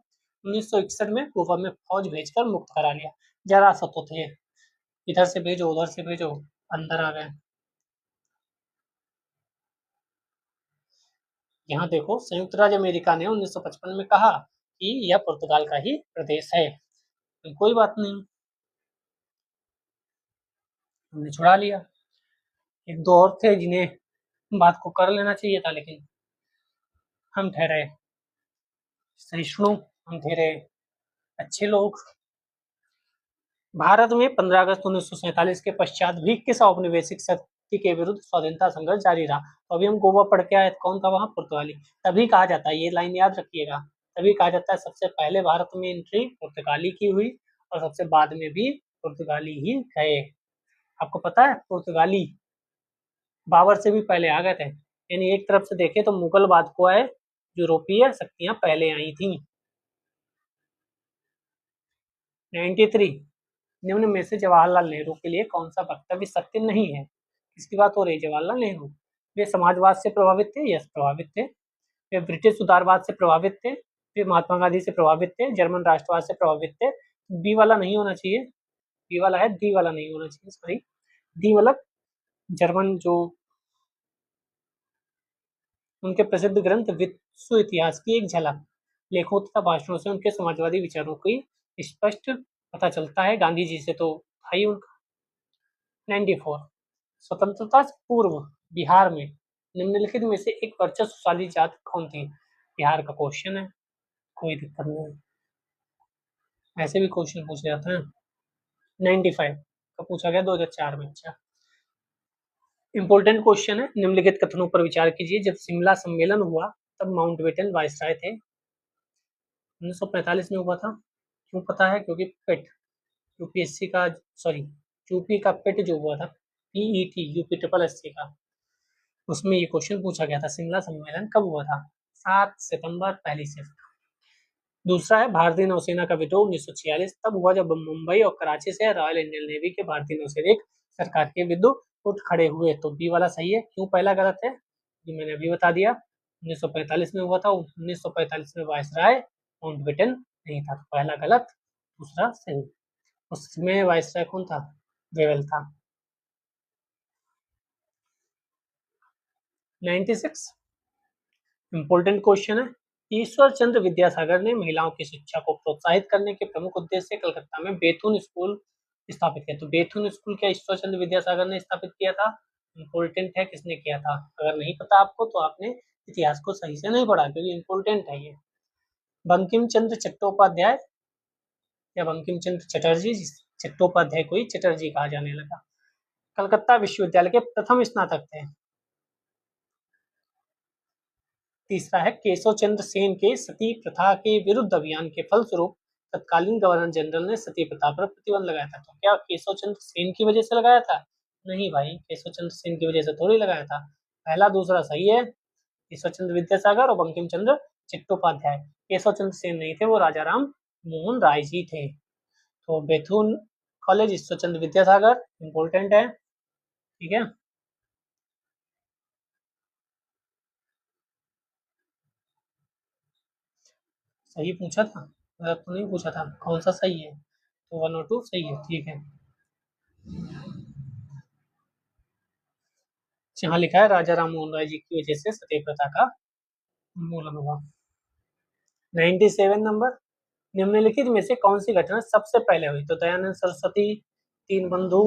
1961 में गोवा में फौज भेजकर मुक्त करा लिया। जरा सा तो थे, इधर से भेजो उधर से भेजो, अंदर आ गए। यहाँ देखो, संयुक्त राज्य अमेरिका ने 1955 में कहा कि यह पुर्तगाल का ही प्रदेश है, तो कोई बात नहीं, हमने छुड़ा लिया। एक दो और थे जिन्हें बात को कर लेना चाहिए था, लेकिन हम ठहरे सहिष्णु, हम ठहरे अच्छे लोग। भारत में 15 अगस्त 1947 के पश्चात भी किस औपनिवेशिक शक्ति के विरुद्ध स्वाधीनता संघर्ष जारी रहा? तो अभी हम गोवा पढ़ के आए, कौन था वहां? पुर्तगाली। तभी कहा जाता है, ये लाइन याद रखिएगा, तभी कहा जाता है सबसे पहले भारत में एंट्री पुर्तगाली की हुई और सबसे बाद में भी पुर्तगाली ही गए। आपको पता है पुर्तगाली बाबर से भी पहले आ गए थे, यानी एक तरफ से देखे तो मुगल बाद को आए, यूरोपीय शक्तियां पहले आई थी। 93, निम्न में से जवाहरलाल नेहरू के लिए कौन सा वक्तव्य सत्य नहीं है? किसकी बात हो रही है? जवाहरलाल नेहरू। वे समाजवाद से प्रभावित थे? यस, प्रभावित थे। वे ब्रिटिश उदारवाद से प्रभावित थे? वे महात्मा गांधी से प्रभावित थे? जर्मन राष्ट्रवाद से प्रभावित थे? बी वाला नहीं होना चाहिए, बी वाला है, डी वाला नहीं होना चाहिए, सॉरी, डी वाला। जर्मन जो उनके प्रसिद्ध ग्रंथ विश्व इतिहास की एक झलक, लेखों तथा भाषणों से उनके समाजवादी विचारों की स्पष्ट पता चलता है। गांधी जी से तो था ही उनका। 94, स्वतंत्रता से पूर्व बिहार में निम्नलिखित में से एक वर्चस्वशाली जाति कौन थी? बिहार का क्वेश्चन है, कोई दिक्कत नहीं, ऐसे भी क्वेश्चन पूछे जाते हैं। 95 का पूछा गया 2004 में। अच्छा, इंपॉर्टेंट क्वेश्चन है, निम्नलिखित कथनों पर विचार कीजिए। जब शिमला सम्मेलन हुआ तब माउंटबेटन वायसराय थे। 1945 में हुआ था। क्यों पता है? क्योंकि पेट, यूपीएससी का, सॉरी, यूपी का पेट जो हुआ था, पीईटी, यूपी ट्रिपल एससी का, उसमें ये क्वेश्चन पूछा गया था, शिमला सम्मेलन कब हुआ था? 7 सितंबर, पहली शिफ्ट। दूसरा है, भारतीय नौसेना का विद्रोह 1946 तब हुआ जब मुंबई और कराची से रॉयल इंडियन नेवी के भारतीय नौसैनिक सरकार के विरुद्ध उठ खड़े हुए। तो बी वाला सही है। क्यों पहला गलत है? ये मैंने अभी बता दिया, 1945 में हुआ था। 1945 में वायसराय माउंटबेटन नहीं था, तो पहला गलत, दूसरा सही। उसमें वायसराय कौन था? वेवेल था। 96, इंपॉर्टेंट क्वेश्चन है, ईश्वर चंद्र विद्यासागर ने महिलाओं की शिक्षा को प्रोत्साहित करने के प्रमुख उद्देश्य से कलकत्ता में बेथुन स्कूल स्थापित किया। तो बेथुन स्कूल क्या ईश्वर चंद्र विद्यासागर ने स्थापित किया था? इंपॉर्टेंट है, किसने किया था? अगर नहीं पता आपको तो आपने इतिहास को सही से नहीं पढ़ा, क्योंकि इंपॉर्टेंट है ये। बंकिम चंद्र चट्टोपाध्याय या बंकिम चंद्र चटर्जी, चट्टोपाध्याय को ही चटर्जी कहा जाने लगा, कलकत्ता विश्वविद्यालय के प्रथम स्नातक थे। तीसरा है, केशव चंद्र सेन के सती प्रथा के विरुद्ध अभियान के फलस्वरूप तत्कालीन गवर्नर जनरल ने सती प्रथा पर प्रतिबंध लगाया था। तो क्या केशव चंद्र सेन की वजह से लगाया था? नहीं भाई, केशव चंद्र सेन की वजह से थोड़ी लगाया था। पहला दूसरा सही है, केशव चंद्र विद्यासागर और बंकिम चंद्र चट्टोपाध्याय। केशव चंद्र सेन नहीं थे, वो राजा राम मोहन राय जी थे। तो बेथुन कॉलेज, ईश्वर चंद्र विद्यासागर, इंपॉर्टेंट है, ठीक है। सही पूछा था, गलत तो नहीं पूछा था, कौन सा सही है? तो 1 और 2 सही है, ठीक है। यहाँ लिखा है राजा राम मोहन राय जी की वजह से सती प्रथा का उन्मूलन हुआ। 97 नंबर, निम्नलिखित में से कौन सी घटना सबसे पहले हुई? तो Dayanand Saraswati Dinabandhu,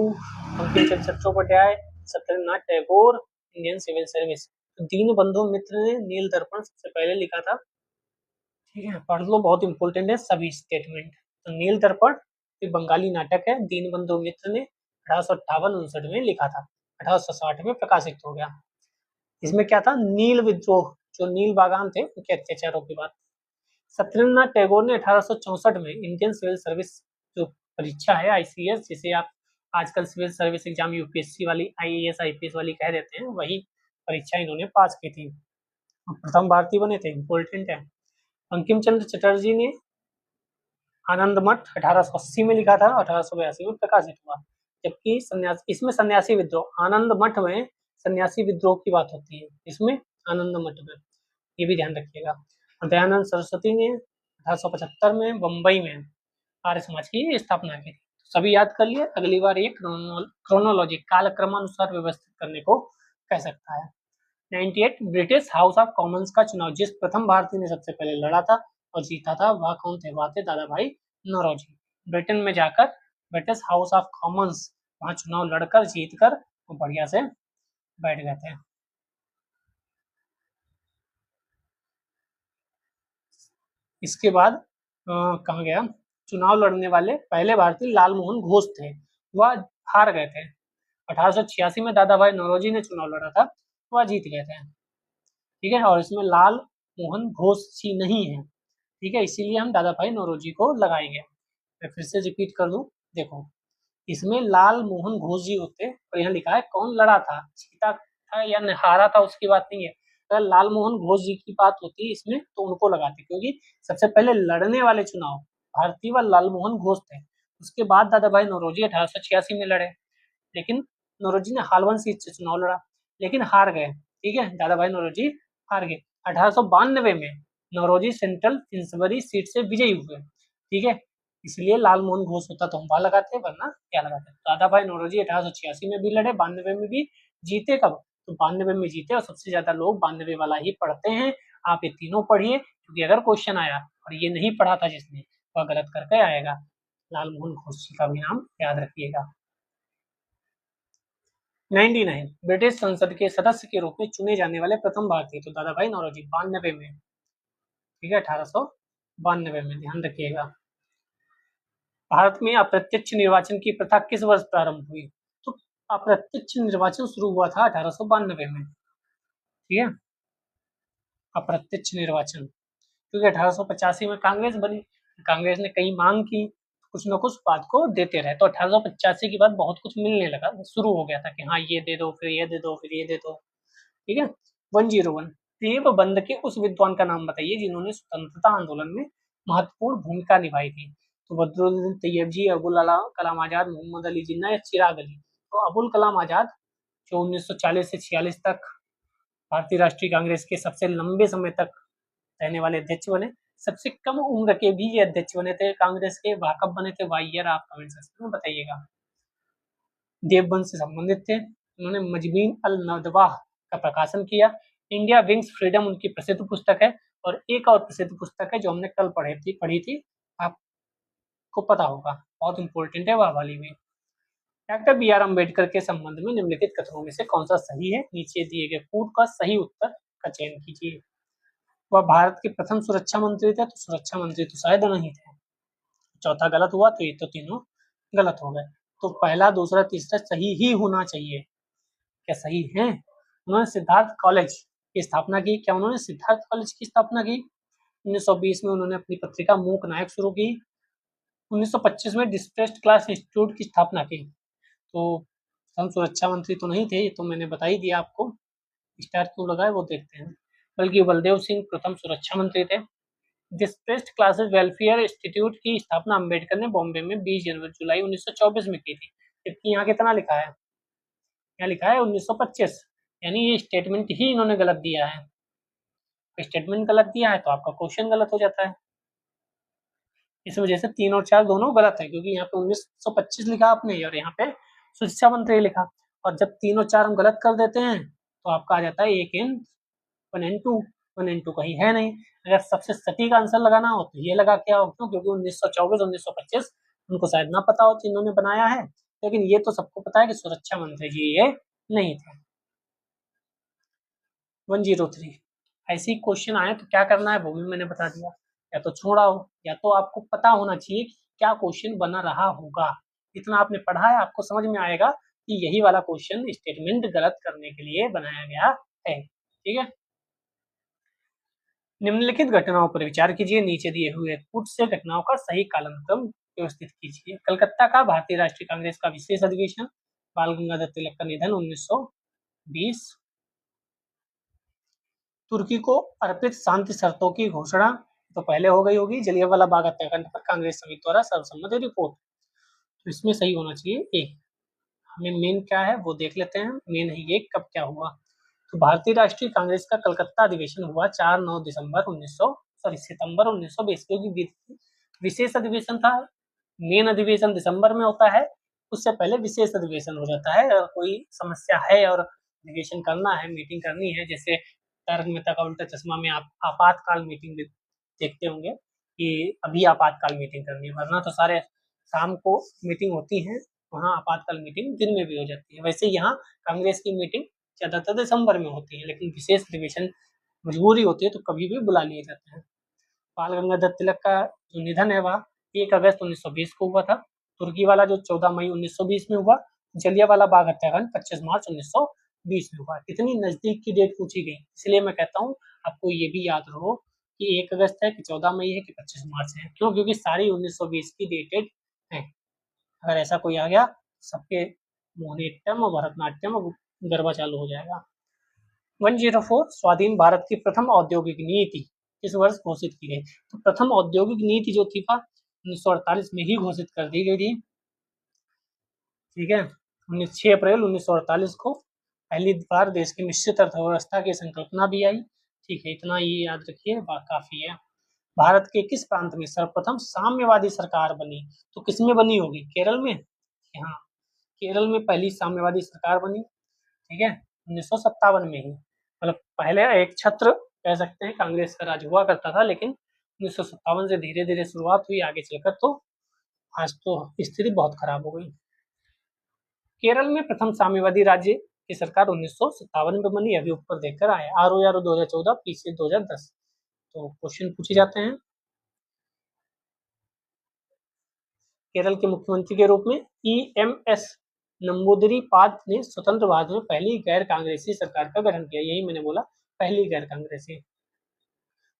Bankim Chandra Chattopadhyay, Satyendranath Tagore, Indian civil service. तो दीनबंधु मित्र ने नील दर्पण सबसे पहले लिखा था। ठीक है, पढ़ लो, बहुत इंपॉर्टेंट है सभी स्टेटमेंट। तो नील दर्पण एक बंगाली नाटक है, दीनबंधु मित्र ने 1858-59 में लिखा था, 1860 में प्रकाशित हो गया। इसमें क्या था, नील विद्रोह, जो नील बागान थे उनके अत्याचारों की बात। सत्येंद्रनाथ टैगोर ने 1864 में इंडियन सिविल सर्विस जो परीक्षा है आईसीएस, जिसे आप आजकल सिविल सर्विस एग्जाम यूपीएससी वाली आईएएस आईपीएस वाली कह देते हैं, वही परीक्षा इन्होंने पास की थी, प्रथम भारतीय बने थे, इंपॉर्टेंट है। बंकिम चंद्र चटर्जी ने आनंद मठ 1880 में लिखा था, 1882 में प्रकाशित हुआ। जबकि इसमें सन्यासी विद्रोह, आनंद मठ में सन्यासी विद्रोह की बात होती है, इसमें आनंद मठ में, ये भी ध्यान रखिएगा। दयानंद सरस्वती ने 1875 में बम्बई में आर्य समाज की स्थापना की थी। सभी याद कर लिए, अगली बार ये क्रोनोलॉजी कालक्रमानुसार व्यवस्थित करने को कह सकता है। 98 ब्रिटिश हाउस ऑफ कॉमन्स का चुनाव जिस प्रथम भारतीय ने सबसे पहले लड़ा था और जीता था, वह कौन थे, वह थे दादा भाई नौरोजी। ब्रिटेन में जाकर ब्रिटिश हाउस ऑफ कॉमन्स वहां चुनाव लड़कर जीतकर वो बढ़िया से बैठ गए थे। इसके बाद कहा गया, चुनाव लड़ने वाले पहले भारतीय लालमोहन घोष थे, वह हार गए थे। 1886 में दादा भाई नौरोजी ने चुनाव लड़ा था, वह जीत गए थे। ठीक है, और इसमें लाल मोहन घोष जी नहीं है। ठीक है, इसीलिए हम दादा भाई नौरोजी को लगाएंगे। मैं फिर से रिपीट कर दूं, देखो, इसमें लाल मोहन घोष जी होते और यहाँ लिखा है कौन लड़ा था, जीता था या हारा था, उसकी बात नहीं है। अगर लाल मोहन घोष जी की बात होती इसमें तो उनको लगाते, क्योंकि सबसे पहले लड़ने वाले चुनाव भारतीय व लाल मोहन घोष थे। उसके बाद दादा भाई नौरोजी 1886 में लड़े, लेकिन नौरोजी ने हालवन सीट से चुनाव लड़ा, लेकिन हार गए। ठीक है, दादा भाई नौरोजी हार गए। 1892 में नौरोजी सेंट्रल फिंसबरी सीट से विजयी हुए। ठीक है, इसलिए लाल मोहन घोष होता तो हम वहां लगाते, वरना क्या लगाते। दादा भाई नौरोजी 1886 में भी लड़े, 92 में भी जीते। कब, तो 92 में जीते, और सबसे ज्यादा लोग 92 वाला ही पढ़ते हैं। आप ये तीनों पढ़िए, क्योंकि अगर क्वेश्चन आया और ये नहीं पढ़ा था जिसने, वह गलत करके आएगा। लाल मोहन घोष जी का भी नाम याद रखिएगा। 99 ब्रिटिश संसद के सदस्य के रूप में चुने जाने वाले प्रथम भारतीय, तो दादा भाई नौरोजी 92 में। ठीक है, 1892 में, ध्यान रखिएगा। भारत में अप्रत्यक्ष निर्वाचन की प्रथा किस वर्ष प्रारंभ हुई, तो अप्रत्यक्ष निर्वाचन शुरू हुआ था 1892 में। ठीक है, अप्रत्यक्ष निर्वाचन, क्योंकि 1885 में कांग्रेस बनी, कांग्रेस ने कई मांग की, कुछ न कुछ बात को देते रहे, तो 1885 के बाद बहुत कुछ मिलने लगा, शुरू हो गया था कि हाँ ये दे दो, फिर ये दे दो, फिर ये दे दो। ठीक है, 101 देवबंद के उस विद्वान का नाम बताइए जिन्होंने स्वतंत्रता आंदोलन में महत्वपूर्ण भूमिका निभाई थी, तो बदरुद्दीन तैयब जी, अबुल कलाम आजाद, मोहम्मद अली जिन्ना या चिराग अली। तो अबुल कलाम आजाद, जो 1940 से 46 तक भारतीय राष्ट्रीय कांग्रेस के सबसे लंबे समय तक रहने वाले अध्यक्ष बने, सबसे कम उम्र के भी ये अध्यक्ष बने थे कांग्रेस के। वह कब बने थे, वह ईयर आप कमेंट सेक्शन में बताइएगा। देवबंद से संबंधित थे, उन्होंने मजबीन अल नदवाह का प्रकाशन किया। इंडिया विंग्स फ्रीडम उनकी प्रसिद्ध पुस्तक है, और एक और प्रसिद्ध पुस्तक है जो हमने कल पढ़ी थी, आपको पता होगा, बहुत इंपॉर्टेंट है वह वाली भी। डॉक्टर बी आर अम्बेडकर के संबंध में निम्नलिखित कथनों में से कौन सा सही है, नीचे दिए गए पूर्व का सही उत्तर का चयन कीजिए। वह भारत के प्रथम सुरक्षा मंत्री थे, तो सुरक्षा मंत्री तो शायद नहीं थे। चौथा गलत हुआ, तो ये तो तीनों गलत हो गए। तो पहला, दूसरा, तीसरा सही ही होना चाहिए। क्या सही है? उन्होंने सिद्धार्थ कॉलेज की स्थापना की। क्या उन्होंने सिद्धार्थ कॉलेज की स्थापना की? 1920 में उन्होंने अपनी पत्रिका मूक नायक शुरू की। 1925 में डिस्ट्रेस्ड क्लास इंस्टीट्यूट की स्थापना की। तो हम सुरक्षा मंत्री तो नहीं थे, ये तो मैंने बता ही दिया आपको। स्टार क्यों लगाए वो देखते हैं। बल्कि बलदेव सिंह प्रथम सुरक्षा मंत्री थे। डिस्ट्रेस्ड क्लासेस वेलफेयर इंस्टीट्यूट की स्थापना अंबेडकर ने बॉम्बे में 20 जुलाई 1924 में की थी। जबकि यहाँ कितना लिखा है, यहाँ लिखा है 1925, यानी ये स्टेटमेंट ही इन्होंने गलत दिया है। स्टेटमेंट गलत दिया है तो आपका क्वेश्चन गलत हो जाता है। इस वजह से 3 और 4 दोनों गलत है, क्योंकि यहाँ पे 1925 लिखा आपने और यहाँ पे शिक्षा मंत्री लिखा, और जब 3 और 4 हम गलत कर देते हैं तो आपका आ जाता है 1N1N2। 1N2 कहीं है नहीं। अगर सबसे सटीक आंसर लगाना हो तो ये लगा के आओ, क्यों? क्योंकि 1924 1925 उनको शायद ना पता हो तो इन्होंने बनाया है, लेकिन ये तो सबको पता है कि सुरक्षा मंत्री जी ये नहीं थे। 103 ऐसे ही क्वेश्चन आए तो क्या करना है वो भी मैंने बता दिया, या तो छोड़ा हो या तो आपको पता होना चाहिए कि क्या क्वेश्चन बना रहा होगा। इतना आपने पढ़ा है, आपको समझ में आएगा कि यही वाला क्वेश्चन स्टेटमेंट गलत करने के लिए बनाया गया है। ठीक है, निम्नलिखित घटनाओं पर विचार कीजिए, नीचे दिए हुए पुट से घटनाओं का सही कालानुक्रम व्यवस्थित कीजिए। कलकत्ता का भारतीय राष्ट्रीय कांग्रेस का विशेष अधिवेशन, बाल गंगाधर तिलक का निधन 1920, तुर्की को अर्पित शांति शर्तों की घोषणा तो पहले हो गई होगी, जलियांवाला बाग हत्याकांड पर कांग्रेस समिति द्वारा सर्वसम्मति रिपोर्ट, तो इसमें सही होना चाहिए ए। हमें मेन क्या है वो देख लेते हैं, मेन है ये कब क्या हुआ। तो भारतीय राष्ट्रीय कांग्रेस का कलकत्ता अधिवेशन हुआ 4-9 दिसंबर 1900 सितंबर 1920, क्योंकि विशेष अधिवेशन था। मेन अधिवेशन दिसंबर में होता है, उससे पहले विशेष अधिवेशन हो जाता है। अगर कोई समस्या है और अधिवेशन करना है, मीटिंग करनी है, जैसे तारक मेहता का उल्टा चश्मा में आप आपातकाल मीटिंग देखते होंगे कि अभी आपातकाल मीटिंग करनी है, वरना तो सारे शाम को मीटिंग होती है, वहाँ आपातकाल मीटिंग दिन में भी हो जाती है। वैसे यहाँ कांग्रेस की मीटिंग ज्यादातर दिसंबर में होती है, लेकिन विशेष अधिवेशन मजबूरी होती है तो कभी भी बुला लिए जाते हैं। बाल गंगाधर तिलक का जो निधन है वह 1 अगस्त 1920 को हुआ था। तुर्की वाला जो 14 मई 1920 में हुआ। जलियांवाला बाग हत्याकांड 25 मार्च 1920 में हुआ। इतनी नजदीक की डेट पूछी गई, इसलिए मैं कहता हूँ आपको ये भी याद रहो कि 1 अगस्त है कि 14 मई है कि 25 मार्च है। क्यों? क्योंकि सारी 1920 की डेटेड है। अगर ऐसा कोई आ गया, सबके मोहिनीअट्टम और भरतनाट्यम और गरबा चालू हो जाएगा। 104 स्वाधीन भारत की प्रथम औद्योगिक नीति किस वर्ष घोषित की गई? तो प्रथम औद्योगिक नीति जो थी 1948 में ही घोषित कर दी गई थी। ठीक है, 6 अप्रैल 1948 को पहली बार देश की मिश्रित अर्थव्यवस्था की संकल्पना भी आई। ठीक है, इतना ये याद रखिए, काफी है। भारत के किस प्रांत में सर्वप्रथम साम्यवादी सरकार बनी? तो किसमें बनी होगी? केरल में। हाँ, केरल में पहली साम्यवादी सरकार बनी। ठीक है, 1957 में ही। मतलब पहले एक छत्र कह सकते हैं कांग्रेस का राज हुआ करता था, लेकिन 1957 से धीरे धीरे शुरुआत हुई, आगे चलकर तो आज तो स्थिति बहुत खराब हो गई। केरल में प्रथम साम्यवादी राज्य की सरकार 1957 में बनी, अभी ऊपर देखकर आए। RO 2014, पीछे 2010। तो क्वेश्चन पूछे जाते हैं। केरल के मुख्यमंत्री के रूप में EMS नंबूदिरीपाद ने स्वतंत्र भारत में पहली गैर कांग्रेसी सरकार का गठन किया। यही मैंने बोला, पहली गैर कांग्रेसी।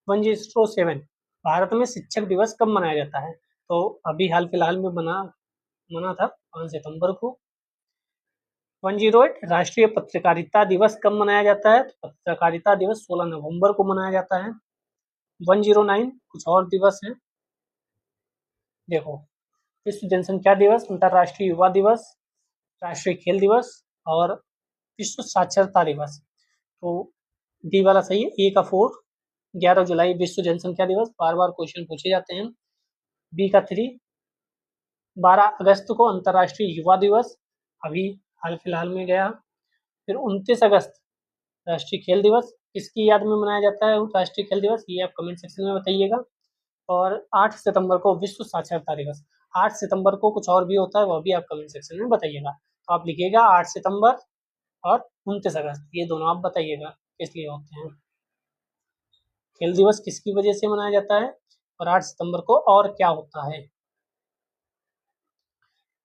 107 भारत में शिक्षक दिवस कब मनाया जाता है? तो अभी हाल फिलहाल में मना था 5 सितंबर को। 108 राष्ट्रीय पत्रकारिता दिवस कब मनाया जाता है? तो पत्रकारिता दिवस 16 नवंबर को मनाया जाता है। 109 कुछ और दिवस है, देखो, विश्व जनसंख्या दिवस, अंतर्राष्ट्रीय युवा दिवस, राष्ट्रीय खेल दिवस और विश्व साक्षरता दिवस। तो डी वाला सही है, ए का 4। 11 जुलाई विश्व जनसंख्या दिवस, बार बार क्वेश्चन पूछे जाते हैं। बी का 3। 12 अगस्त को अंतर्राष्ट्रीय युवा दिवस, अभी हाल फिलहाल में गया। फिर 29 अगस्त राष्ट्रीय खेल दिवस, किसकी याद में मनाया जाता है राष्ट्रीय खेल दिवस, ये आप कमेंट सेक्शन में बताइएगा। और 8 सितंबर को विश्व साक्षरता दिवस। 8 सितंबर को कुछ और भी होता है, वह भी आप कमेंट सेक्शन में बताइएगा। तो आप लिखिएगा 8 सितंबर और 29 अगस्त, ये दोनों आप बताइएगा किस लिए होते हैं। खेल दिवस किसकी वजह से मनाया जाता है और 8 सितंबर को और क्या होता है।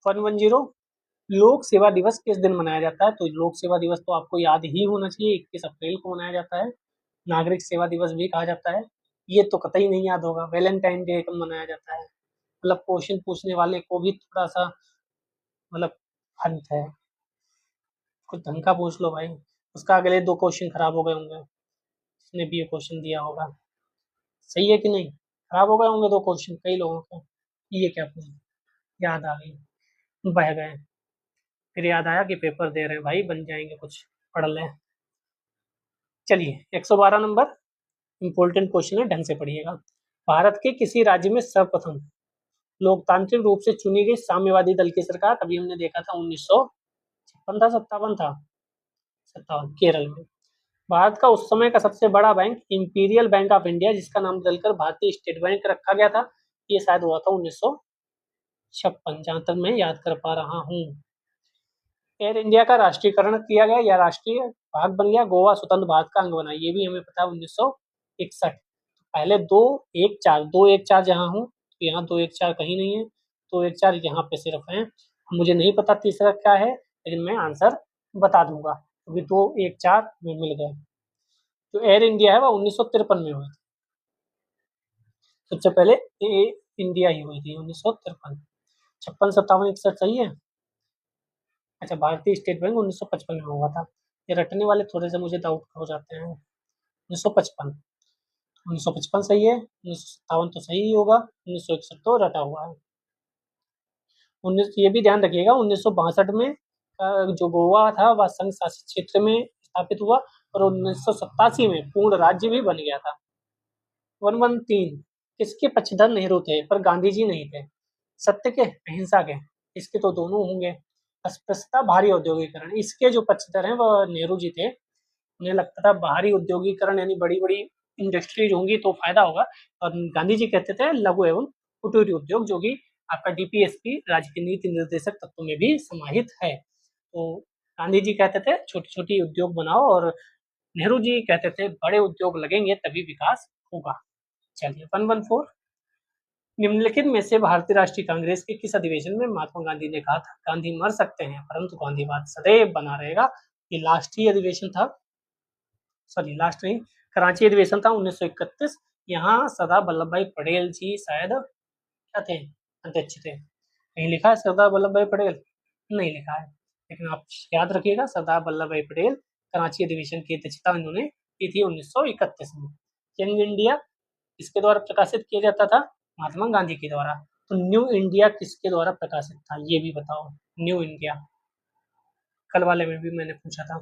110 लोक सेवा दिवस किस दिन मनाया जाता है? तो लोक सेवा दिवस तो आपको याद ही होना चाहिए, 21 अप्रैल को मनाया जाता है। नागरिक सेवा दिवस भी कहा जाता है, ये तो कतई नहीं याद होगा। वैलेंटाइन डे कब मनाया जाता है? मतलब क्वेश्चन पूछने वाले को भी थोड़ा सा मतलब हद है, कुछ ढंग का पूछ लो भाई। उसका अगले 2 क्वेश्चन खराब हो गए होंगे, उसने भी ये क्वेश्चन दिया होगा। सही है कि नहीं? खराब हो गए होंगे 2 क्वेश्चन कई लोगों के। ये क्या पूछा, याद आ गई, बह गए, फिर याद आया कि पेपर दे रहे हैं भाई, बन जाएंगे कुछ, पढ़ लें। चलिए 112 नंबर इंपॉर्टेंट क्वेश्चन है, ढंग से पढ़िएगा। भारत के किसी राज्य में सर्वप्रथम लोकतांत्रिक रूप से चुनी गई साम्यवादी दल की सरकार, अभी हमने देखा था 1956 था, 57 था, 57, केरल में। भारत का उस समय का सबसे बड़ा bank imperial bank of India, जिसका नाम बदलकर भारतीय स्टेट बैंक रखा गया था, ये शायद हुआ था 1900 56 जहां तक मैं याद कर पा रहा हूँ। एयर इंडिया का राष्ट्रीयकरण किया गया या राष्ट्रीय भाग बन गया, गोवा स्वतंत्र भारत का अंग बना, ये भी हमें पता है 1961। पहले दो एक चार जहाँ हूँ तो यहाँ दो एक चार कहीं नहीं है, दो एक चार यहाँ पे सिर्फ है। मुझे नहीं पता तीसरा क्या है, लेकिन मैं आंसर बता दूंगा क्योंकि दो एक चार में मिल गए। जो एयर इंडिया है वह 1953 में हुई थी। सबसे पहले इंडिया ही हुई थी 1953। 56, 57, 61 सही है। अच्छा, भारतीय स्टेट बैंक 1955 में हुआ था। ये रटने वाले थोड़े से मुझे डाउट हो जाते हैं। 1955, 1955 सही है, 1957 तो सही ही होगा, 1961 तो रटा हुआ है। 19 ये भी ध्यान रखिएगा 1962 में जो गोवा था वह संघ शासित क्षेत्र में स्थापित हुआ और 1987 में पूर्ण राज्य भी बन गया था। 113 किसके पक्षधर नेहरू थे पर गांधी जी नहीं थे? सत्य के, अहिंसा के? इसके तो दोनों होंगे। अस्पृश्यता, भारी औद्योगिकरण, इसके जो पक्षधर हैं वह नेहरू जी थे। उन्हें लगता था भारी औद्योगिकरण यानी बड़ी बड़ी इंडस्ट्रीज होंगी तो फायदा होगा, और गांधी जी कहते थे लघु एवं कुटीर उद्योग, जो कि आपका डीपीएसपी राज्य के नीति निर्देशक तत्वों में भी समाहित है। तो गांधी जी कहते थे छोटी छोटी उद्योग बनाओ और नेहरू जी कहते थे बड़े उद्योग लगेंगे तभी विकास होगा। चलिए 114, निम्नलिखित में से भारतीय राष्ट्रीय कांग्रेस के किस अधिवेशन में महात्मा गांधी ने कहा था गांधी मर सकते हैं परंतु गांधीवाद सदैव बना रहेगा? ये लास्ट ही अधिवेशन था, सॉरी लास्ट नहीं, कराची अधिवेशन था 1931। यहाँ सरदार वल्लभ भाई पटेल जी शायद क्या थे, अध्यक्ष थे। कहीं लिखा है सरदार वल्लभ भाई पटेल? नहीं लिखा है, लेकिन आप याद रखिएगा सरदार वल्लभ भाई पटेल कराची अधिवेशन की अध्यक्षता इन्होंने की थी 1931 में। यंग इंडिया किसके द्वारा प्रकाशित किया जाता था? महात्मा गांधी के द्वारा। तो न्यू इंडिया किसके द्वारा प्रकाशित था ये भी बताओ। न्यू इंडिया कल वाले में भी मैंने पूछा था।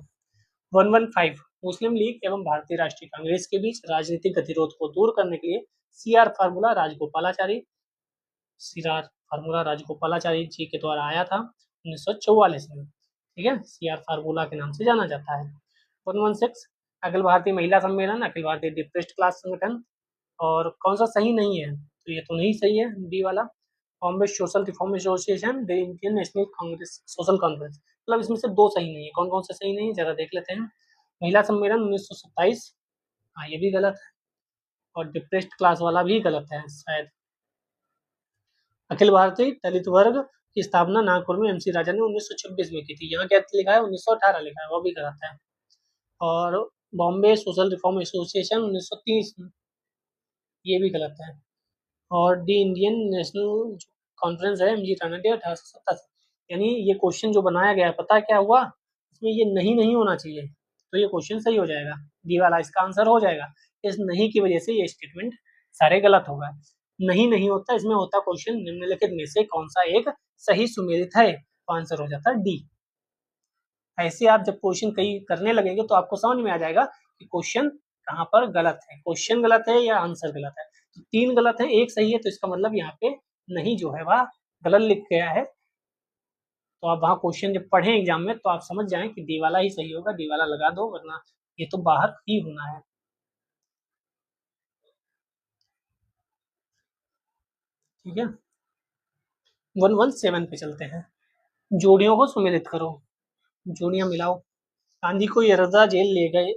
115, मुस्लिम लीग एवं भारतीय राष्ट्रीय कांग्रेस के बीच राजनीतिक गतिरोध को दूर करने के लिए सीआर फार्मूला राजगोपालाचारी जी के द्वारा आया था 1944 में। ठीक है, सीआर फार्मूला के नाम से जाना जाता है। 116, अखिल भारतीय महिला सम्मेलन, अखिल भारतीय डिप्रेस्ड क्लास संगठन, और कौन सा सही नहीं है? तो ये तो नहीं सही है, डी वाला। Bombay social reform association, the Indian national Congress social conference, मतलब इसमें से दो सही नहीं है। कौन कौन से सही नहीं है जरा देख लेते हैं। महिला सम्मेलन 1927, हाँ ये भी गलत है, और डिप्रेस्ड क्लास वाला भी गलत है शायद। अखिल भारतीय दलित वर्ग की स्थापना नागपुर में एमसी राजा ने 1926 में की थी। यहाँ क्या लिखा है? 1918 लिखा है, वो भी गलत है। और बॉम्बे सोशल रिफॉर्म एसोसिएशन 1930, ये भी गलत है। और दी इंडियन नेशनल कॉन्फ्रेंस है एमजी राणा डे 1887। यानी ये क्वेश्चन जो बनाया गया है पता है क्या हुआ, इसमें ये नहीं नहीं होना चाहिए, तो ये क्वेश्चन सही हो जाएगा, डी वाला इसका आंसर हो जाएगा। इस नहीं की वजह से ये स्टेटमेंट सारे गलत हो गए। नहीं नहीं होता, इसमें होता क्वेश्चन निम्नलिखित में से कौन सा एक सही सुमेलित है, तो आंसर हो जाता है डी। ऐसे आप जब क्वेश्चन कई करने लगेंगे तो आपको समझ में आ जाएगा कि क्वेश्चन कहाँ पर गलत है, क्वेश्चन गलत है या आंसर गलत है। तो 3 गलत है, एक सही है, तो इसका मतलब यहाँ पे नहीं जो है वह गलत लिख गया है। तो आप वहाँ क्वेश्चन जब पढ़ें एग्जाम में तो आप समझ जाएं कि डी वाला ही सही होगा, डी वाला लगा दो, वरना ये तो बाहर ही होना है। ठीक है, 117 पे चलते हैं। जोड़ियों को सुमेलित करो, जोड़ियां मिलाओ। गांधी को यरदा जेल ले गए,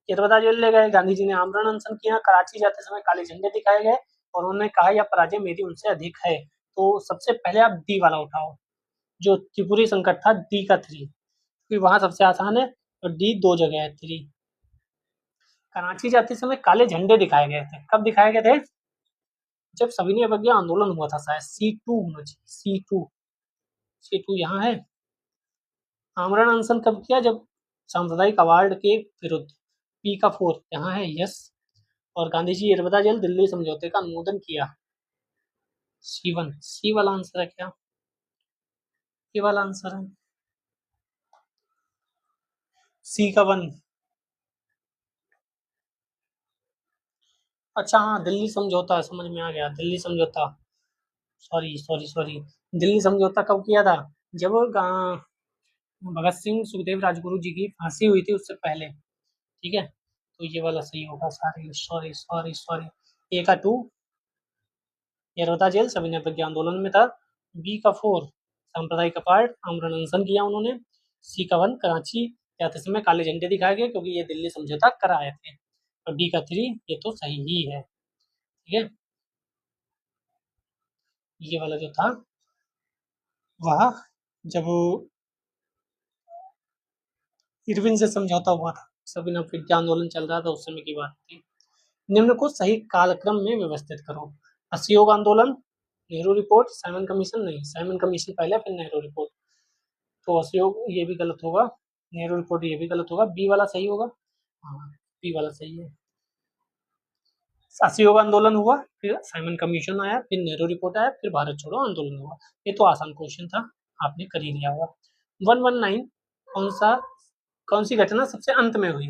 यरवदा जेल ले गए, गांधी जी ने आमरण अनशन किया, कराची जाते समय काले झंडे दिखाए गए और उन्होंने कहा यह पराजय मेरी उनसे अधिक है। तो सबसे पहले आप डी वाला उठाओ, जो त्रिपुरी संकट था डी का 3, क्योंकि वहां सबसे आसान है, और डी दो जगह है 3। कराची जाते समय काले झंडे दिखाए गए थे, कब दिखाए गए थे? जब सविनय अवज्ञा आंदोलन हुआ था, शायद C2 होना चाहिए, C2, C2 यहाँ है। आमरण अनशन कब किया? जब सांप्रदायिक अवार्ड के विरुद्ध, पी का 4 यहाँ है, यस। और गांधी जी यरवदा जेल दिल्ली समझौते का अनुमोदन किया, C1, सी वाला आंसर है क्या? ये वाला आंसर है, सी का 1। अच्छा हाँ, दिल्ली समझौता समझ में आ गया, दिल्ली समझौता, सॉरी सॉरी सॉरी, दिल्ली समझौता कब किया था? जब भगत सिंह सुखदेव राजगुरु जी की फांसी हुई थी उससे पहले। ठीक है, तो ये वाला सही होगा, सॉरी सॉरी सॉरी सॉरी। ए का 2, यरवदा जेल सविनय अवज्ञा आंदोलन में था, बी का 4 सांप्रदायिक अपार्ट आमरण अनशन किया उन्होंने। सी का 1 कराची जाते समय काले झंडे दिखाए गए क्योंकि ये दिल्ली समझौता कराए थे। और डी का 3 ये तो सही ही है। ठीक है, ये वाला जो था वह जब इरविन से समझौता हुआ था, सविनय अवज्ञा आंदोलन चल रहा था, उस समय की बात थी। निम्न को सही कालक्रम में व्यवस्थित करो। असहयोग आंदोलन, नेहरू रिपोर्ट, साइमन कमीशन नहीं, साइमन कमीशन पहले फिर नेहरू रिपोर्ट। तो असहयोग ये भी गलत होगा, नेहरू रिपोर्ट ये भी गलत होगा, बी वाला सही होगा। हाँ, बी वाला सही है। असहयोग आंदोलन हुआ, फिर साइमन कमीशन आया, फिर नेहरू रिपोर्ट आया, फिर भारत छोड़ो आंदोलन हुआ। ये तो आसान क्वेश्चन था, आपने कर ही लिया होगा। 119 कौन सी घटना सबसे अंत में हुई?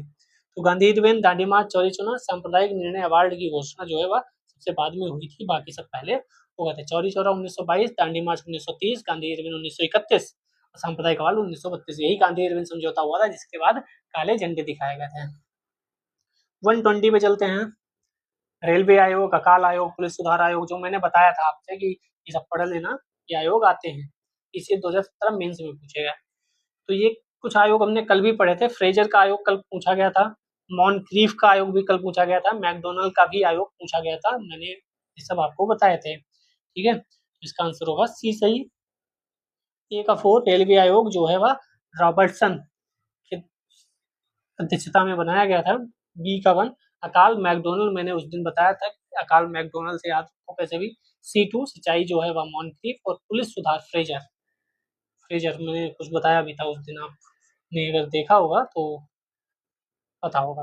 तो गांधी दिवस, दांडी मार्च, चौरी चौरा, सांप्रदायिक निर्णय अवार्ड की घोषणा जो है वह सबसे बाद में हुई थी, बाकी सब पहले हो गए थे। चौरी चौरा 1922, दांडी मार्च 1930, गांधी दिवस 1931, सांप्रदायिक अवार्ड 1932। यही गांधी दिवस समझौता हुआ था जिसके बाद काले झंडे दिखाए गए थे। 120 पे चलते हैं। रेलवे आयोग, अकाल आयोग, पुलिस सुधार आयोग, जो मैंने बताया था आपसे कि ये सब पढ़ लेना, ये आयोग आते हैं, इसे 2017 मेंस में पूछेगा। तो ये कुछ आयोग हमने कल भी पढ़े थे। फ्रेजर का आयोग कल पूछा गया था, मॉनक्रीफ का आयोग भी कल पूछा गया था, मैकडोनल्ड का भी आयोग पूछा गया था, मैंने ये सब आपको बताए थे। ठीक है, इसका आंसर होगा सी सही। ए का 4 रेलवे आयोग जो है वह रॉबर्टसन की अध्यक्षता में बनाया गया था। बी का 1 अकाल मैकडोनल्ड, मैंने उस दिन बताया था कि अकाल मैकडोनल्ड से याद हो कैसे भी। C2 सिंचाई जो है वह मॉनक्रीफ, और पुलिस सुधार फ्रेजर। फ्रेजर मैंने कुछ बताया भी था उस दिन, आपने अगर देखा होगा तो पता होगा।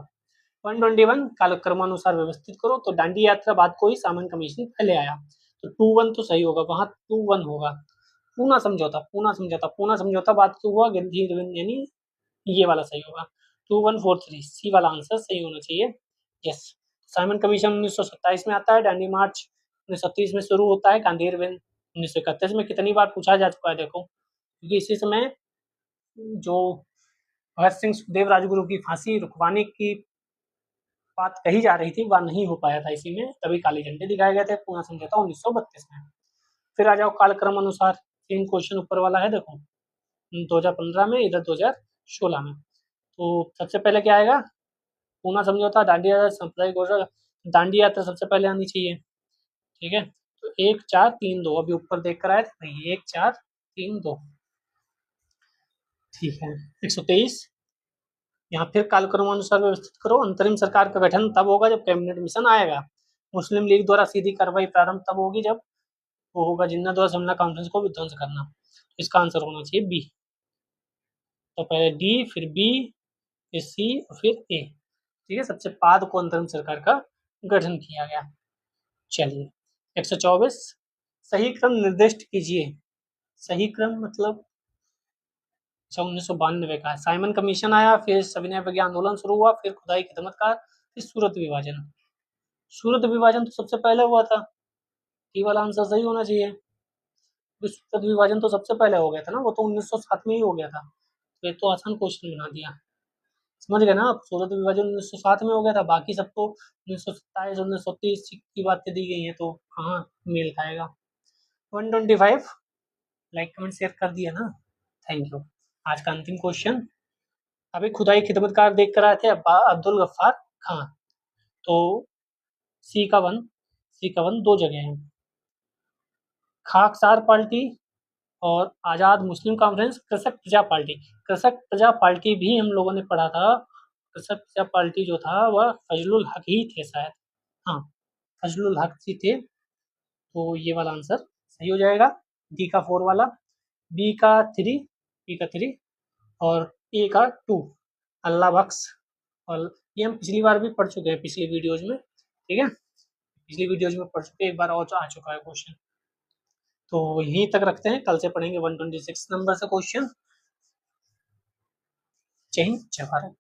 121 कालक्रमानुसार व्यवस्थित करो। तो दांडी यात्रा बाद को ही सामन कमीशन पहले आया, तो 21 तो सही होगा, वहां 21 होगा। पूना समझौता, पूना समझौता, पूना समझौता बाद को हुआ, गांधी यानी ये वाला सही होगा। 2143 सी वाला आंसर सही होना चाहिए। यस, साइमन कमीशन 1927 में आता है, दांडी मार्च 1930 में शुरू होता है, गांधी 1931 में। कितनी बार पूछा जा चुका है देखो, क्योंकि इसी समय जो भगत सिंह सुखदेव राजगुरु की फांसी रुकवाने की बात कही जा रही थी, वह नहीं हो पाया था, इसी में तभी काले झंडे दिखाए गए थे। पूना समझौता 1932 में। फिर आ जाओ कालक्रम अनुसार, 3 क्वेश्चन ऊपर वाला है देखो, 2015 में, इधर 2016 में। तो सबसे पहले क्या आएगा? पूना समझौता, दांडी यात्रा, सांप्रदायिक घोषणा। दांडी यात्रा सबसे पहले आनी चाहिए। ठीक है, तो 1 4 3 2 अभी ऊपर देख कर आए थे नहीं, 1 4 3 2। ठीक है, 123 यहाँ फिर कालक्रमानुसार व्यवस्थित करो। अंतरिम सरकार का गठन तब होगा जब कैबिनेट मिशन आएगा। मुस्लिम लीग द्वारा सीधी कार्रवाई प्रारंभ तब होगी जब वो होगा जिन्ना द्वारा समन्वय कॉन्फ्रेंस को विध्वंस करना। तो इसका आंसर होना चाहिए बी। तो पहले डी, फिर बी, फिर सी और फिर ए। ठीक है, सबसे बाद को अंतरिम सरकार का गठन किया गया। चलिए 124 सही क्रम निर्दिष्ट कीजिए। सही क्रम मतलब 1992 का। साइमन कमीशन आया, फिर सविनय अवज्ञा आंदोलन शुरू हुआ, फिर खुदाई खिदमत का, फिर सूरत विभाजन। सूरत विभाजन तो सबसे पहले हुआ था, ये वाला आंसर सही होना चाहिए। सूरत विभाजन तो सबसे पहले हो गया था ना, वो तो 1907 में ही हो गया था। तो ये तो आसान क्वेश्चन बना दिया, समझ गए ना आप। सूरत विभाजन 1907 में हो गया था, बाकी सब तो 1927 1930 की बातें दी गई हैं, तो कहाँ मेल खाएगा। 125 लाइक कमेंट शेयर कर दिया ना, थैंक यू। आज का अंतिम क्वेश्चन, अभी खुदाई खिदमतकार देख कर आए थे अब्दुल गफ्फार खान। तो सी का 1, सी का 1 दो जगह है, खाकसार पार्टी और आजाद मुस्लिम कॉन्फ्रेंस। कृषक प्रजा पार्टी, कृषक प्रजा पार्टी भी हम लोगों ने पढ़ा था। कृषक प्रजा पार्टी जो था वह फजलुल हक ही थे शायद, हाँ फजलुल हक जी थे। तो ये वाला आंसर सही हो जाएगा, डी का 4 वाला। बी का 3, बी का 3 और ए का 2 अल्लाह बख्श। और ये हम पिछली बार भी पढ़ चुके हैं, पिछली वीडियोज में। ठीक है, पिछली वीडियोज में पढ़ चुके, एक बार और आ चुका है क्वेश्चन। तो यहीं तक रखते हैं, कल से पढ़ेंगे 126 नंबर से क्वेश्चन। जय हिंद, जय भारत।